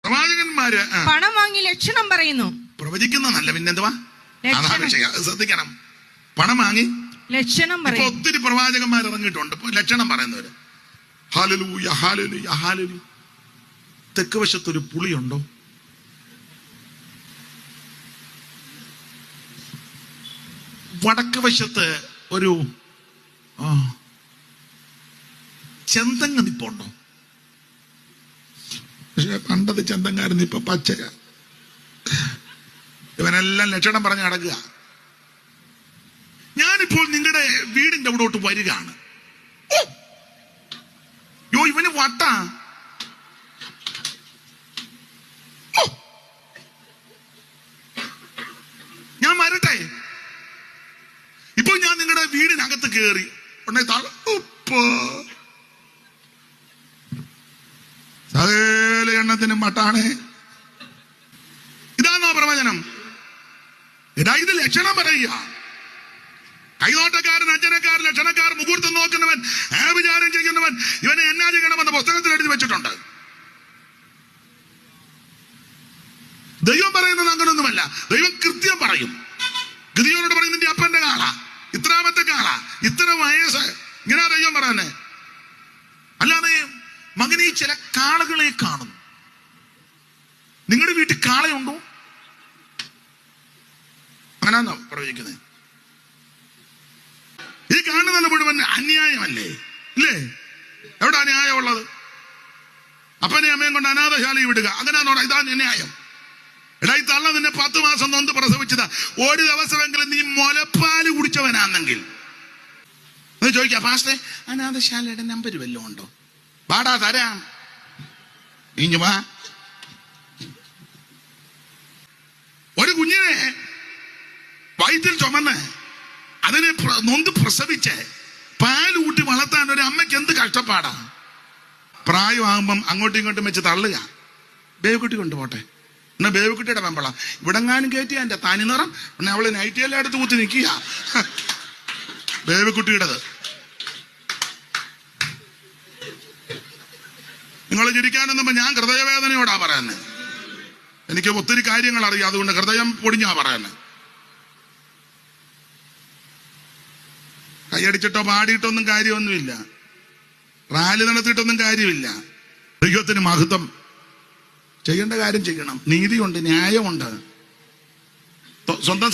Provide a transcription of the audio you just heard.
പ്രവാചകന്മാര് പണം വാങ്ങി ലക്ഷണം പറയുന്നു. പ്രവചിക്കുന്നതല്ല, പിന്നെന്തുവാ? അതാണ് ശ്രദ്ധിക്കണം. പണം വാങ്ങി ലക്ഷണം പറയും. ഒത്തിരി പ്രവാചകന്മാർ ഇറങ്ങിയിട്ടുണ്ട് ലക്ഷണം പറയുന്നവര്. Hallelujah hallelujah hallelujah. തെക്ക് വശത്തൊരു പുളിയുണ്ടോ? വടക്ക് വശത്ത് ഒരു ചെന്തങ്ങ് നിപ്പുണ്ടോ? പക്ഷെ പണ്ടത് ചെന്തങ്ങായിരുന്നു, ഇപ്പൊ പച്ചക. ഇവനെല്ലാം ലക്ഷണം പറഞ്ഞ് നടക്കുക. ഞാനിപ്പോൾ നിങ്ങളുടെ വീടിന്റെ അവിടോട്ട് വരികയാണ്. യോ, ഇവന് വട്ടാ. ഞാൻ വരട്ടെ. ഇപ്പോൾ ഞാൻ നിങ്ങളുടെ വീടിനകത്ത് കയറി ഉടനെ സകല എണ്ണത്തിനും മട്ടാണേ. ഇതാണോ പ്രവചനം? ഇത് ലക്ഷണം പറയുക. കൈനോട്ടക്കാരൻ, അഞ്ജനക്കാരൻ, ലക്ഷണക്കാരൻ, മുഹൂർത്തം നോക്കുന്നവൻ, വിചാരം ചെയ്യുന്നവൻ, ഇവനെ എന്നാ ചെയ്യണമെന്ന് പുസ്തകത്തിൽ എഴുതി വെച്ചിട്ടുണ്ട്. ദൈവം പറയുന്നത് അങ്ങനൊന്നുമല്ല. ദൈവം കൃത്യം പറയും. ഗിദിയോനോട് പറയും, നിന്റെ അപ്പന്റെ കാള, ഇത്രാമത്തെ കാള, ഇത്ര വയസ്സ്, ഇങ്ങനെ ദൈവം പറയുന്നേ. അല്ലാതെ മകനെ ചില കാളകളെ കാണുന്നു. നിങ്ങളുടെ വീട്ടിൽ കാളയുണ്ടോ? അങ്ങനാന്നോ പ്രവചിക്കുന്നത്? ഈ കാണുന്നത് മുഴുവൻ അന്യായമല്ലേ? ഇല്ലേ? എവിടെ അന്യായം ഉള്ളത്? അപ്പനെ അമ്മയും കൊണ്ട് അനാഥശാലയിൽ വിടുക, അങ്ങനെയാണോ? ഇതാണ് ന്യായം. എടാ, ഈ തള്ള നിന്നെ 10 മാസം നൊന്ത് പ്രസവിച്ചതാ. ഒരു ദിവസമെങ്കിലും നീ മുലപ്പാല് കുടിച്ചവനാണെങ്കിൽ ചോദിക്കാം, പാസ്റ്റേ അനാഥശാലയുടെ നമ്പർ വല്ലതും ഉണ്ടോ? വാടാ, തരാം. ഇഞ്ഞു വാ. ഒരു കുഞ്ഞിനെ വയറ്റിൽ ചുമന്ന് അതിനെ നൊന്ത് പ്രസവിച്ച് പാല് കൂട്ടി വളർത്താൻ ഒരു അമ്മയ്ക്ക് എന്ത് കഷ്ടപ്പാടാ. പ്രായമാകുമ്പം അങ്ങോട്ടും ഇങ്ങോട്ടും വെച്ച് തള്ളുക. ബേബിക്കുട്ടി കൊണ്ടുപോട്ടെ, എന്നാ ബേബിക്കുട്ടിയുടെ വെമ്പള ഇവിടെങ്ങാനും കയറ്റി എന്റെ തനി നിറം, പിന്നെ അവള് നൈറ്റിയെല്ലാം എടുത്ത് കുത്തി നിൽക്കുക. ബേബിക്കുട്ടിയുടേത്. നിങ്ങൾ ചിരിക്കാനെന്നുമ്പോ ഞാൻ ഹൃദയവേദനയോടാ പറയുന്നത്. എനിക്ക് ഒത്തിരി കാര്യങ്ങൾ അറിയാം, അതുകൊണ്ട് ഹൃദയം പൊടിഞ്ഞാ പറയുന്നത്. കൈയടിച്ചിട്ടോ പാടിയിട്ടൊന്നും കാര്യമൊന്നുമില്ല, റാലി നടത്തിയിട്ടൊന്നും കാര്യമില്ല. ദൈവത്തിന് മഹത്വം. ചെയ്യേണ്ട കാര്യം ചെയ്യണം. നീതിയുണ്ട്, ന്യായമുണ്ട്. സ്വന്തം